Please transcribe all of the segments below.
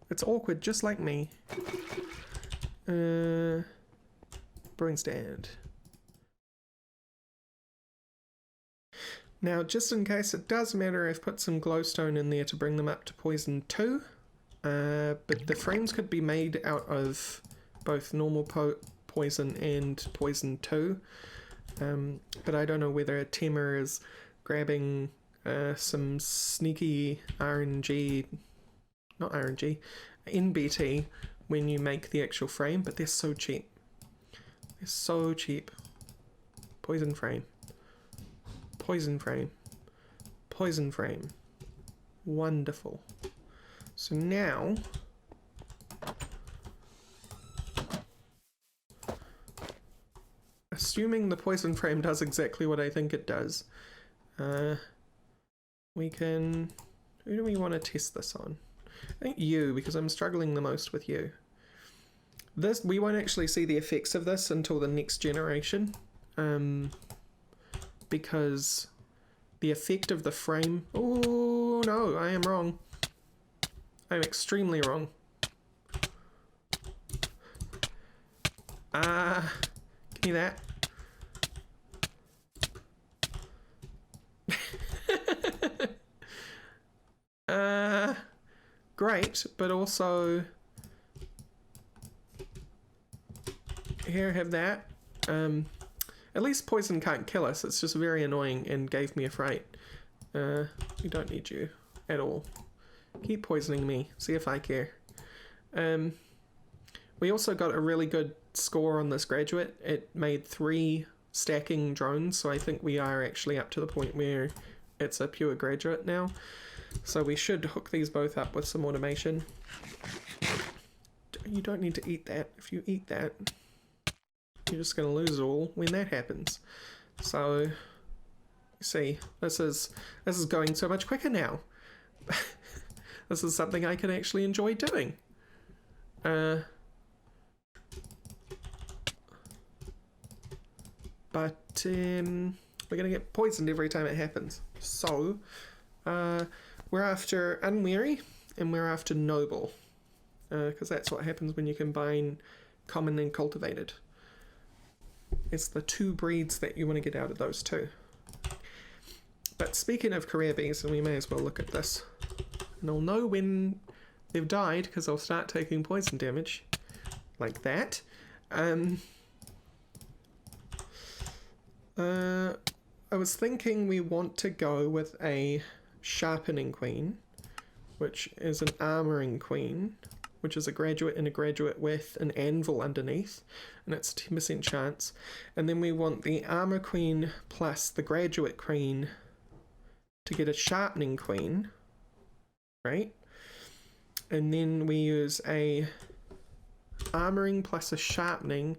It's awkward, just like me. Brewing stand. Now, just in case it does matter, I've put some glowstone in there to bring them up to poison 2. But the frames could be made out of both normal poison and poison 2. But I don't know whether Temur is grabbing some sneaky RNG, not RNG, NBT when you make the actual frame, but they're so cheap. They're so cheap. Poison frame. Poison frame. Poison frame. Wonderful. So now, assuming the poison frame does exactly what I think it does, we can... Who do we want to test this on? I think you, because I'm struggling the most with you. This, we won't actually see the effects of this until the next generation, because the effect of the frame... Oh no, I am wrong. I'm extremely wrong. Give me that. Great, but also here, have that. At least poison can't kill us. It's just very annoying and gave me a fright. We don't need you at all. Keep poisoning me. See if I care. We also got a really good score on this graduate. It made 3 stacking drones, so I think we are actually up to the point where it's a pure graduate now. So we should hook these both up with some automation. You don't need to eat that. If you eat that, you're just going to lose it all when that happens. So, you see, this is going so much quicker now. This is something I can actually enjoy doing. But we're going to get poisoned every time it happens. So, we're after Unwary and we're after Noble. Because that's what happens when you combine Common and Cultivated. It's the 2 breeds that you want to get out of those 2. But speaking of career bees, and we may as well look at this. And I'll know when they've died because I'll start taking poison damage. Like that. I was thinking we want to go with a sharpening queen, which is an armoring queen, which is a graduate and a graduate with an anvil underneath, and it's a 10% chance. And then we want the armor queen plus the graduate queen to get a sharpening queen, right? And then we use a armoring plus a sharpening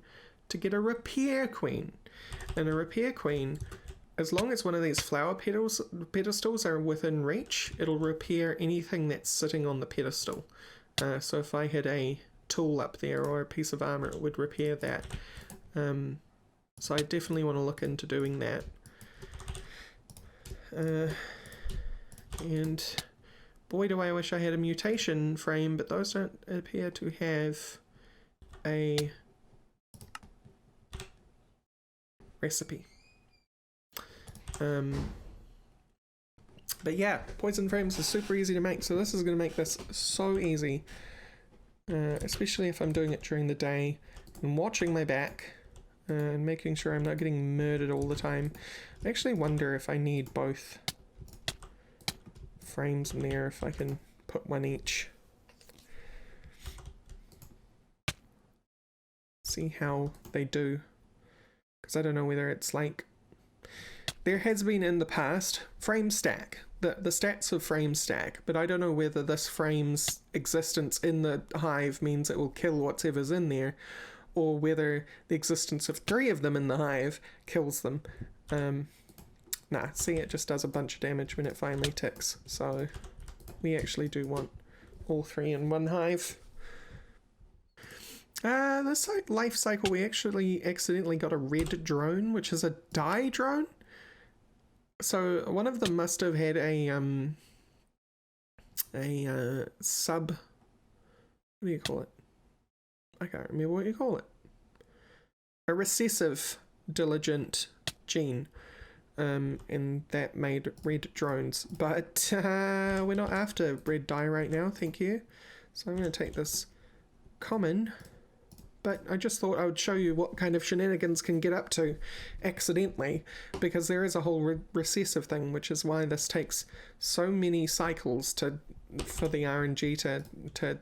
to get a repair queen. And a repair queen, as long as one of these flower pedestals are within reach, it'll repair anything that's sitting on the pedestal. So if I had a tool up there or a piece of armor, it would repair that. So I definitely want to look into doing that. And boy, do I wish I had a mutation frame, but those don't appear to have a recipe. But yeah, poison frames are super easy to make, so this is going to make this so easy, especially if I'm doing it during the day and watching my back and making sure I'm not getting murdered all the time. I actually wonder if I need both frames in there, if I can put one each. See how they do, because I don't know whether it's like... There has been in the past frame stack, the stats of frame stack, but I don't know whether this frame's existence in the hive means it will kill whatever's in there, or whether the existence of 3 of them in the hive kills them. Nah, see, it just does a bunch of damage when it finally ticks, so we actually do want all 3 in one hive. This life cycle, we actually accidentally got a red drone, which is a dye drone. So one of them must have had a sub What do you call it? I can't remember what you call it. A recessive diligent gene. And that made red drones. But we're not after red dye right now, thank you. So I'm going to take this common. But I just thought I would show you what kind of shenanigans can get up to accidentally, because there is a whole recessive thing, which is why this takes so many cycles for the RNG to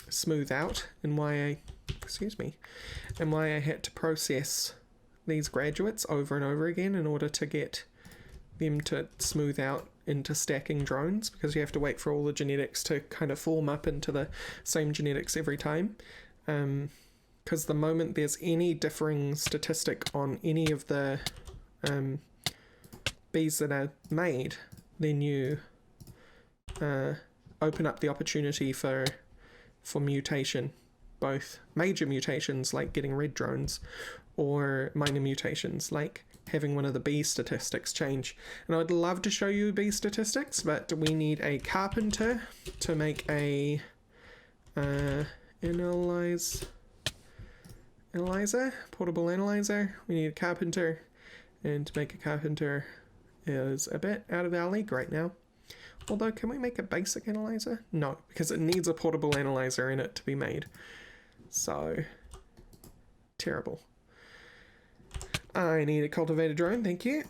smooth out, and why I had to process these graduates over and over again in order to get them to smooth out into stacking drones, because you have to wait for all the genetics to kind of form up into the same genetics every time. Because the moment there's any differing statistic on any of the bees that are made, then you open up the opportunity for mutation, both major mutations like getting red drones, or minor mutations like having one of the bee statistics change. And I'd love to show you bee statistics, but we need a carpenter to make a portable analyzer. We need a carpenter, and to make a carpenter is a bit out of our league right now. Although, can we make a basic analyzer? No, because it needs a portable analyzer in it to be made. So, terrible. I need a cultivated drone, thank you.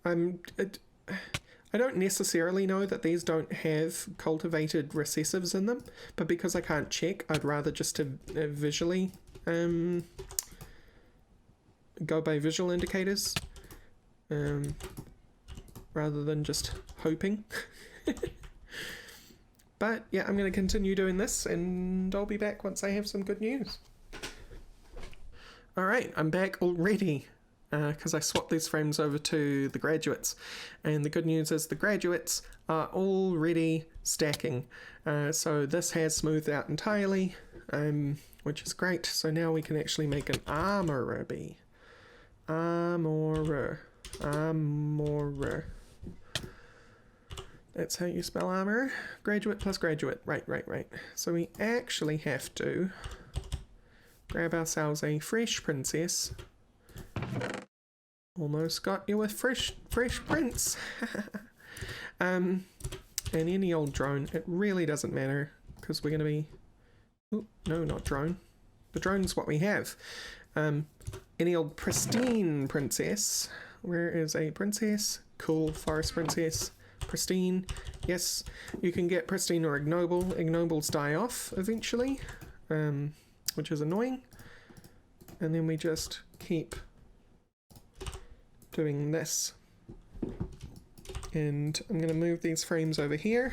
I don't necessarily know that these don't have cultivated recessives in them, but because I can't check, I'd rather just to visually go by visual indicators rather than just hoping. But yeah, I'm going to continue doing this, and I'll be back once I have some good news. Alright, I'm back already. Because I swapped these frames over to the graduates, and the good news is the graduates are already stacking, so this has smoothed out entirely, which is great. So now we can actually make an armorer bee. Armorer. That's how you spell armorer. Graduate plus graduate. Right. So we actually have to grab ourselves a fresh princess. Almost got you with fresh prince. And any old drone, it really doesn't matter, because we're going to be... Ooh, no, not drone. The drone's what we have. Any old pristine princess. Where is a princess? Cool, forest princess. Pristine. Yes, you can get pristine or ignoble. Ignobles die off eventually, which is annoying. And then we just keep doing this, and I'm going to move these frames over here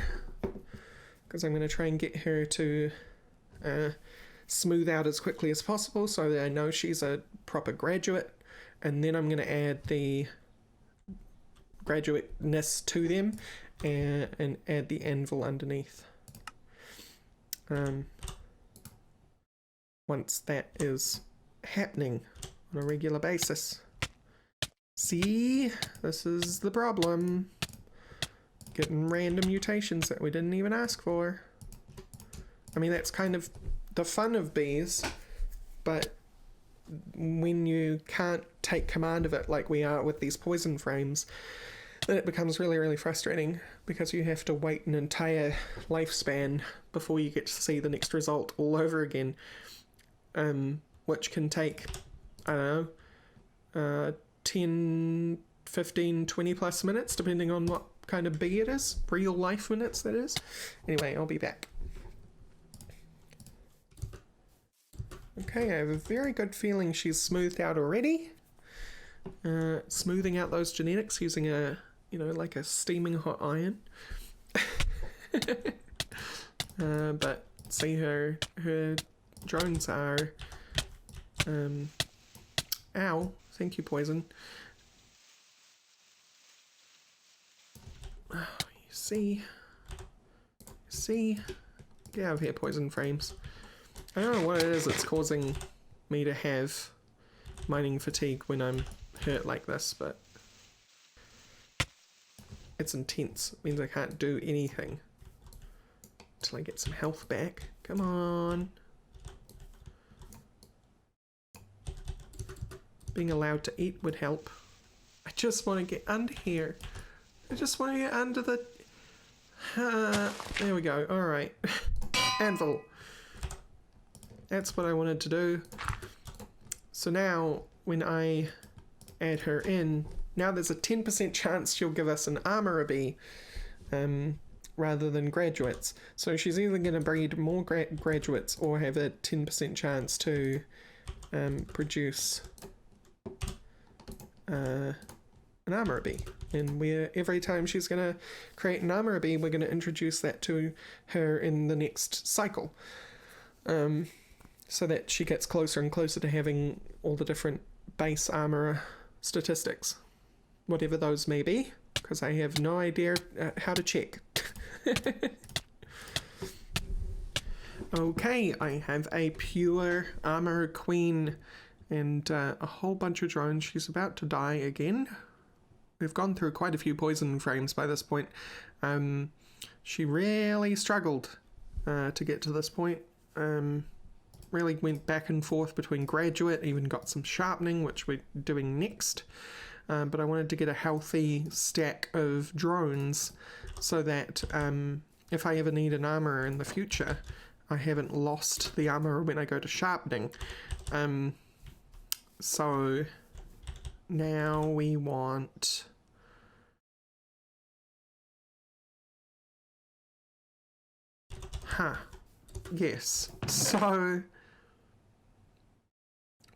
because I'm going to try and get her to smooth out as quickly as possible so that I know she's a proper graduate, and then I'm going to add the graduateness to them and add the anvil underneath. Once that is happening on a regular basis. See, this is the problem. Getting random mutations that we didn't even ask for. I mean, that's kind of the fun of bees, but when you can't take command of it like we are with these poison frames, then it becomes really, really frustrating, because you have to wait an entire lifespan before you get to see the next result all over again, which can take, I don't know, 10, 15, 20 plus minutes, depending on what kind of bee it is. Real life minutes, that is. Anyway, I'll be back. Okay, I have a very good feeling she's smoothed out already. Smoothing out those genetics using a, like a steaming hot iron. But see, her drones are... Ow. Thank you, poison. Oh, you see? Get out of here, poison frames. I don't know what it is that's causing me to have mining fatigue when I'm hurt like this, but it's intense. It means I can't do anything. till I get some health back. Come on. Being allowed to eat would help. I just want to get under here. I just want to get under the... there we go. Alright. Anvil. That's what I wanted to do. So now, when I add her in, now there's a 10% chance she'll give us an armourer bee, rather than graduates. So she's either going to breed more graduates or have a 10% chance to produce an armourer bee. And every time she's going to create an armourer bee, we're going to introduce that to her in the next cycle. So that she gets closer and closer to having all the different base armourer statistics. Whatever those may be, because I have no idea how to check. Okay, I have a pure armourer queen and a whole bunch of drones. She's about to die again. We've gone through quite a few poison frames by this point. She really struggled to get to this point. Really went back and forth between graduate, even got some sharpening, which we're doing next. But I wanted to get a healthy stack of drones so that if I ever need an armourer in the future, I haven't lost the armourer when I go to sharpening. So now we want... Yes. So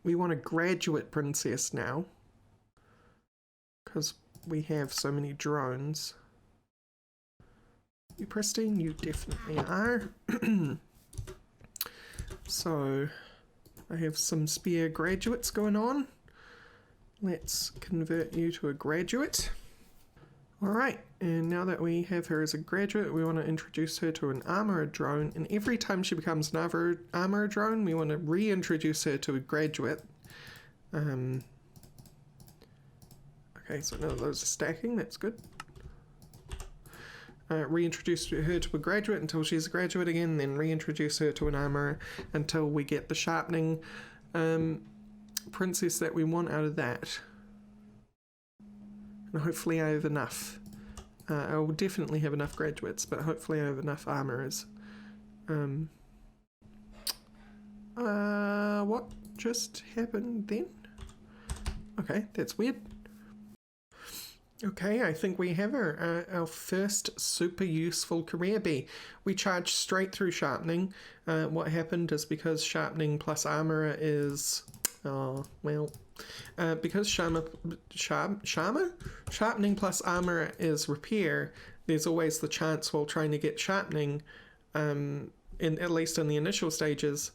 we want a graduate princess now, because we have so many drones. You pristine? You definitely are. So I have some spare graduates going on. Let's convert you to a graduate. Alright, and now that we have her as a graduate, we want to introduce her to an armourer drone, and every time she becomes an armourer drone, we want to reintroduce her to a graduate. Okay, so none of those are stacking, that's good. Reintroduce her to a graduate until she's a graduate again, then reintroduce her to an armourer until we get the sharpening princess that we want out of that. And hopefully I have enough. I will definitely have enough graduates, but hopefully I have enough armourers. What just happened then? Okay, that's weird. Okay, I think we have our first super useful career bee. We charged straight through sharpening. What happened is because sharpening plus armourer is... because sharpening plus armor is repair, there's always the chance while trying to get sharpening, at least in the initial stages,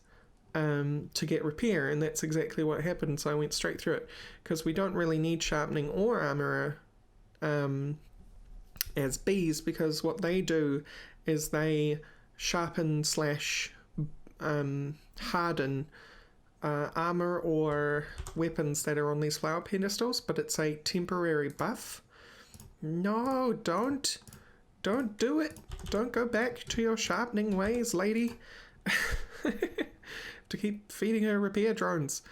to get repair, and that's exactly what happened. So I went straight through it because we don't really need sharpening or armor as bees, because what they do is they sharpen slash harden armor or weapons that are on these flower pedestals, but it's a temporary buff. No, don't do it. Don't go back to your sharpening ways, lady. To keep feeding her repair drones.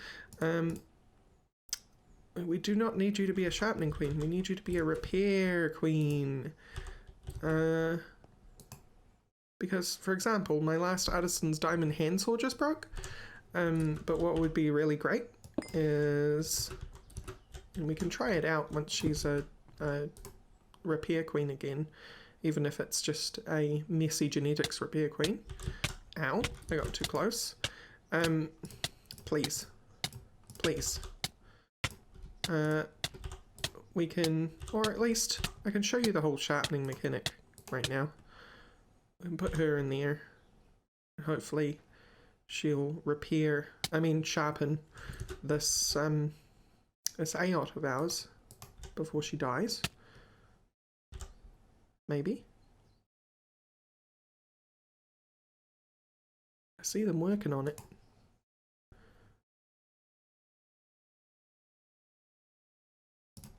We do not need you to be a sharpening queen. We need you to be a repair queen. Because, for example, my last artisan's diamond handsaw just broke. But what would be really great is, and we can try it out once she's a repair queen again, even if it's just a messy genetics repair queen. Ow, I got too close. Please. We can, or at least I can show you the whole sharpening mechanic right now. And put her in there. Hopefully she'll sharpen this this AOT of ours before she dies. Maybe. I see them working on it.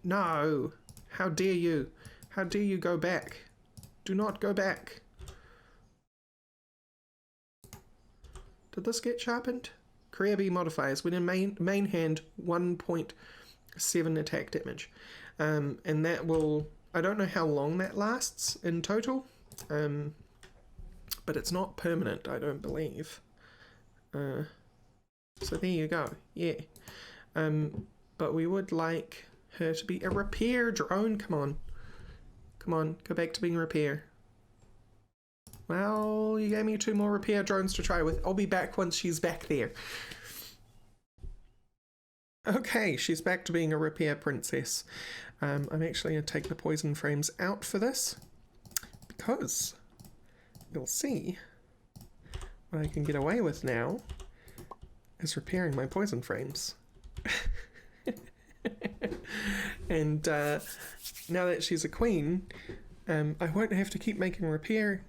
No! How dare you? How dare you go back? Do not go back. Did this get sharpened? Career B modifiers. When in main hand, 1.7 attack damage. And that will... I don't know how long that lasts in total. But it's not permanent, I don't believe. So there you go. Yeah. But we would like her to be a repair drone. Come on. Come on, go back to being repair. Well, you gave me 2 more repair drones to try with. I'll be back once she's back there. Okay, she's back to being a repair princess. I'm actually going to take the poison frames out for this, because you'll see what I can get away with now is repairing my poison frames. And now that she's a queen, I won't have to keep making repair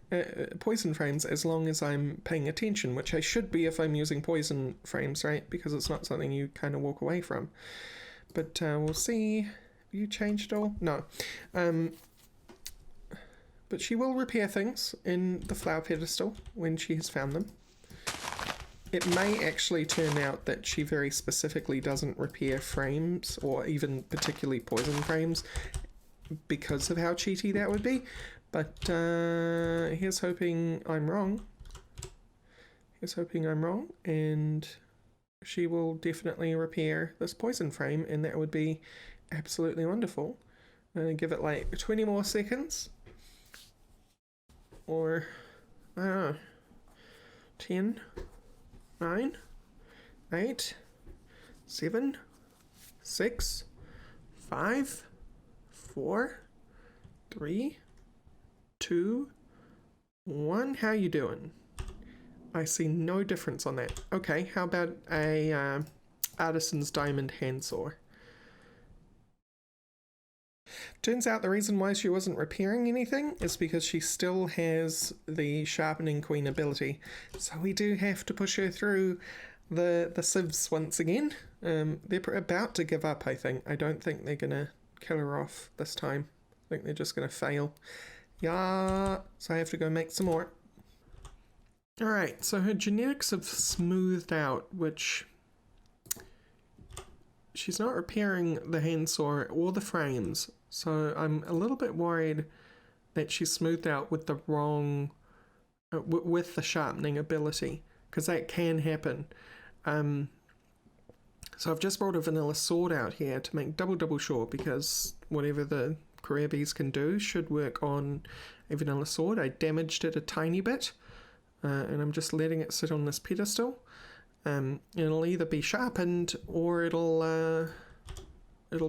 poison frames as long as I'm paying attention, which I should be if I'm using poison frames, right? Because it's not something you kind of walk away from. But we'll see. Have you changed at all? No. But she will repair things in the flower pedestal when she has found them. It may actually turn out that she very specifically doesn't repair frames, or even particularly poison frames, because of how cheaty that would be. But here's hoping I'm wrong. Here's hoping I'm wrong, and she will definitely repair this poison frame, and that would be absolutely wonderful. I'm going to give it like 20 more seconds. Or, I don't know, 10, 9, 8, 7, 6, 5, 4, 3, 2, 1. How you doing? I see no difference on that. Okay, how about a artisan's diamond handsaw? Turns out the reason why she wasn't repairing anything is because she still has the sharpening queen ability. So we do have to push her through the sieves once again. They're about to give up, I think. I don't think they're going to kill her off this time. I think they're just going to fail. Yeah, so I have to go make some more. Alright, so her genetics have smoothed out, which... she's not repairing the handsaw or the frames, so I'm a little bit worried that she's smoothed out with the wrong... with the sharpening ability, because that can happen. So I've just brought a vanilla sword out here to make double sure, because whatever the career bees can do should work on a vanilla sword. I damaged it a tiny bit, and I'm just letting it sit on this pedestal. It'll either be sharpened or it'll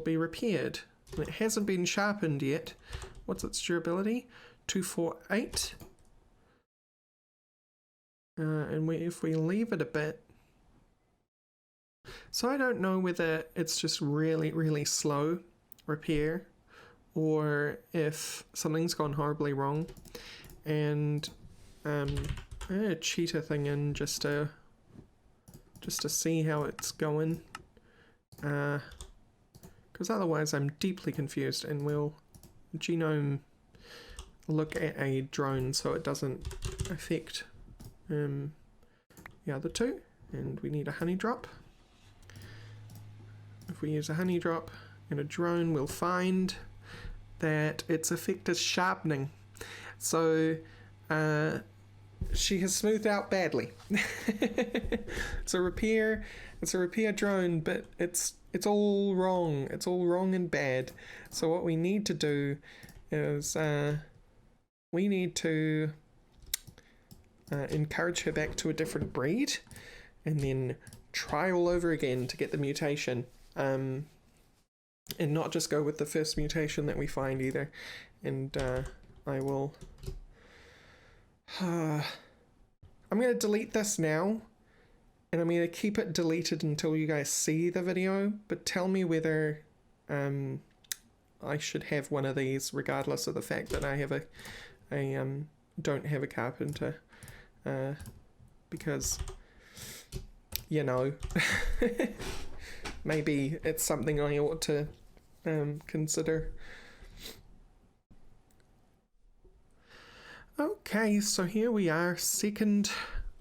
be repaired. And it hasn't been sharpened yet. What's its durability? 248. And if we leave it a bit... So I don't know whether it's just really slow repair, or if something's gone horribly wrong. And I'm gonna cheat a thing in just to see how it's going, because otherwise I'm deeply confused, and we'll genome look at a drone so it doesn't affect the other two. And we need a honey drop. If we use a honey drop and a drone, we'll find that its effect is sharpening. So she has smoothed out badly. It's a repair drone, but it's all wrong. It's all wrong and bad. So what we need to do is we need to encourage her back to a different breed, and then try all over again to get the mutation, and not just go with the first mutation that we find either. And I will... I'm going to delete this now, and I'm going to keep it deleted until you guys see the video, but tell me whether I should have one of these regardless of the fact that I have don't have a carpenter, because, you know, maybe it's something I ought to consider. Okay, so here we are, second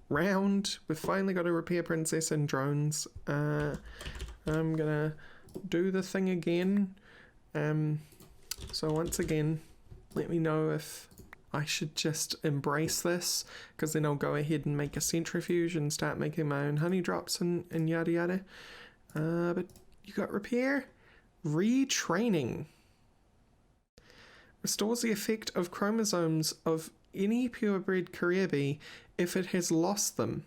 round. We've finally got a repair princess and drones. I'm gonna do the thing again. So once again, let me know if I should just embrace this, because then I'll go ahead and make a centrifuge and start making my own honey drops and yada yada. But you got repair. Retraining. Restores the effect of chromosomes of any purebred career bee if it has lost them.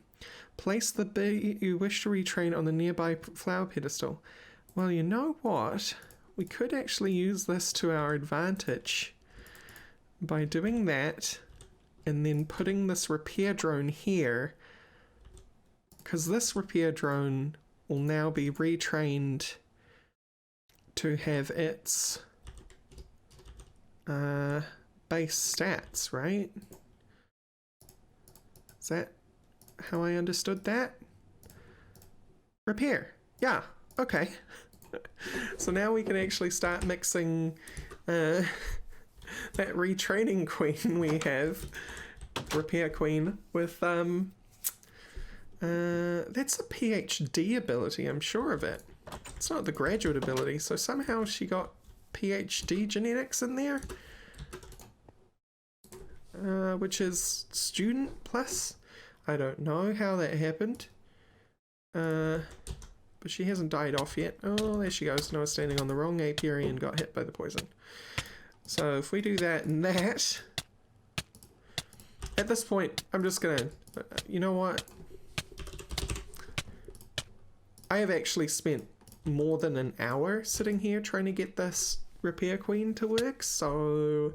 Place the bee you wish to retrain on the nearby flower pedestal. Well, you know what? We could actually use this to our advantage by doing that and then putting this repair drone here, because this repair drone will now be retrained to have its base stats, right? Is that how I understood that? Repair. Yeah, okay. So now we can actually start mixing that retraining queen we have, repair queen, with that's a PhD ability, I'm sure of it. It's not the graduate ability, so somehow she got PhD genetics in there, which is student plus. I don't know how that happened, but she hasn't died off yet. Oh, there she goes. No, I was standing on the wrong apiary and got hit by the poison. So if we do that and that, at this point I'm just gonna, you know what, I have actually spent more than an hour sitting here trying to get this repair queen to work, so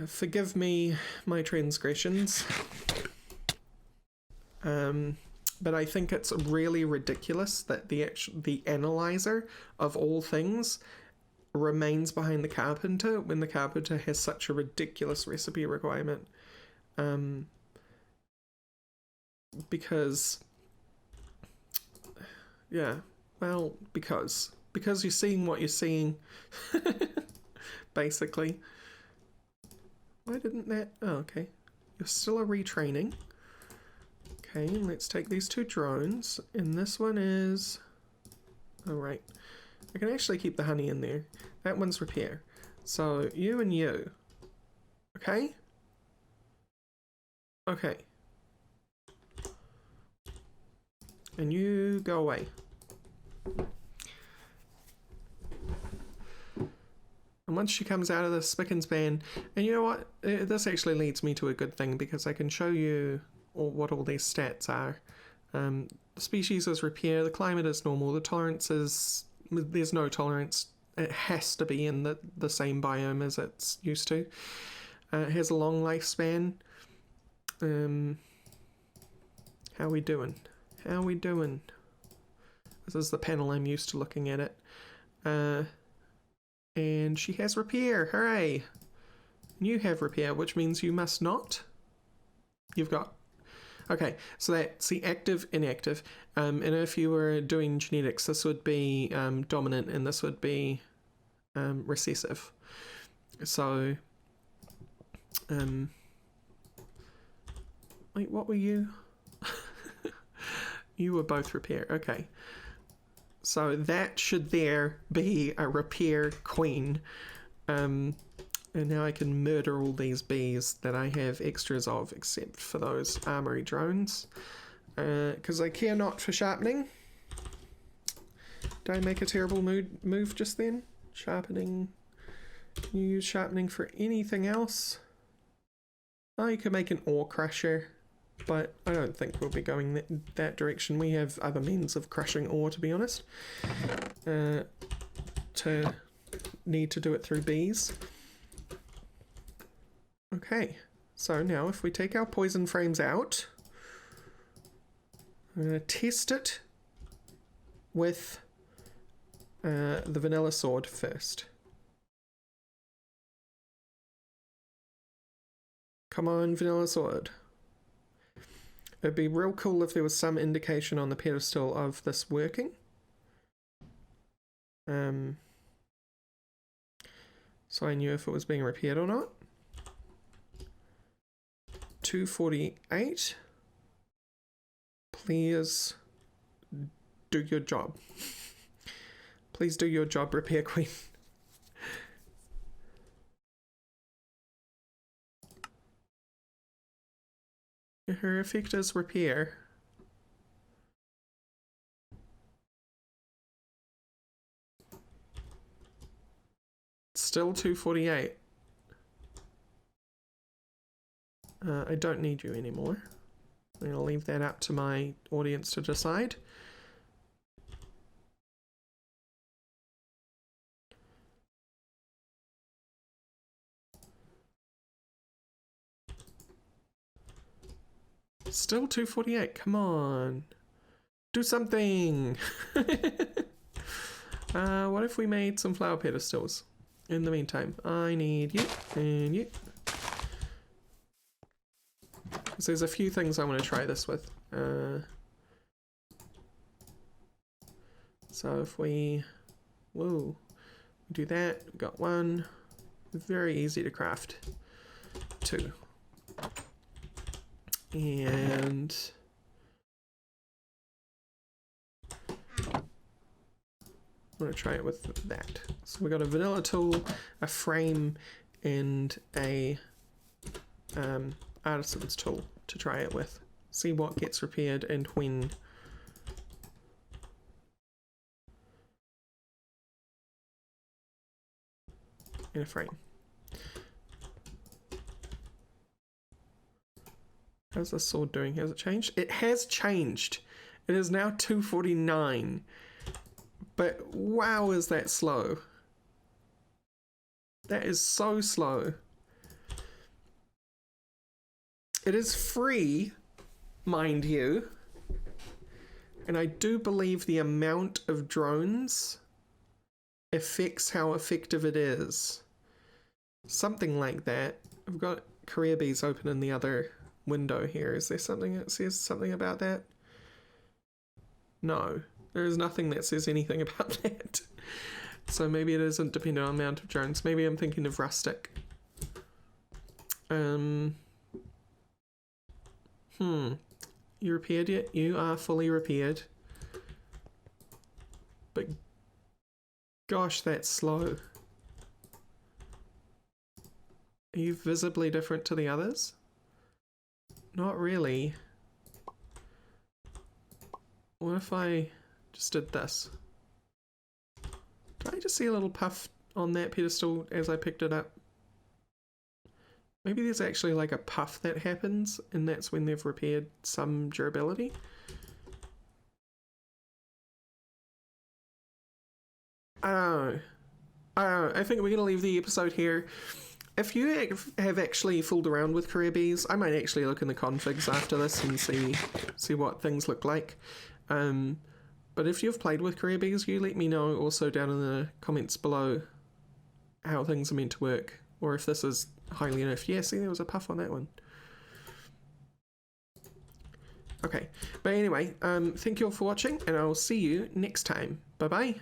forgive me my transgressions. But I think it's really ridiculous that the analyzer of all things remains behind the carpenter when the carpenter has such a ridiculous recipe requirement. Because yeah, well, because you're seeing what you're seeing. Basically. Why didn't that... Oh, okay. You're still a retraining. Okay, let's take these two drones. And this one is... Oh, right. I can actually keep the honey in there. That one's repair. So, you and you. Okay? Okay. And you go away. And once she comes out of the spick and span, and you know what, this actually leads me to a good thing, because I can show you what all these stats are. The species is repair, the climate is normal, the tolerance is, there's no tolerance, it has to be in the same biome as it's used to. It has a long lifespan. How we doing? How we doing? This is the panel I'm used to looking at it. And she has repair, hooray! You have repair, which means you must not. You've got... Okay, so that's the active, inactive. And if you were doing genetics, this would be dominant and this would be recessive. So, wait, what were you? You were both repair, okay. So that should there be a repair queen. And now I can murder all these bees that I have extras of, except for those armory drones. Because I care not for sharpening. Did I make a terrible move just then? Sharpening. Can you use sharpening for anything else? Oh, you could make an ore crusher. But I don't think we'll be going that direction. We have other means of crushing ore, to be honest. To need to do it through bees. Okay, so now if we take our poison frames out, I'm going to test it with the vanilla sword first. Come on, vanilla sword. It'd be real cool if there was some indication on the pedestal of this working. So I knew if it was being repaired or not. 248. Please do your job. Please do your job, Repair Queen. Her effect is repair. Still 248. I don't need you anymore. I'm going to leave that up to my audience to decide. Still 248. Come on. Do something. What if we made some flower pedestals? In the meantime, I need you and you. So there's a few things I want to try this with. So if we do that, we've got 1. Very easy to craft. 2. And I'm going to try it with that. So we've got a vanilla tool, a frame, and a artisan's tool to try it with. See what gets repaired and when. In a frame. How's this sword doing? Has it changed? It has changed. It is now 249. But wow, is that slow. That is so slow. It is free, mind you. And I do believe the amount of drones affects how effective it is. Something like that. I've got career bees open in the other window here. Is there something that says something about that? No, there is nothing that says anything about that. So maybe it isn't dependent on the amount of drones. Maybe I'm thinking of rustic. You repaired yet? You are fully repaired. But gosh, that's slow. Are you visibly different to the others? Not really. What if I just did this? Did I just see a little puff on that pedestal as I picked it up? Maybe there's actually like a puff that happens and that's when they've repaired some durability. I don't know. I think we're going to leave the episode here. If you have actually fooled around with career bees, I might actually look in the configs after this and see what things look like. But if you've played with career bees, you let me know also down in the comments below how things are meant to work, or if this is highly nerfed. Yeah, see, there was a puff on that one. Okay, but anyway, thank you all for watching, and I'll see you next time. Bye bye.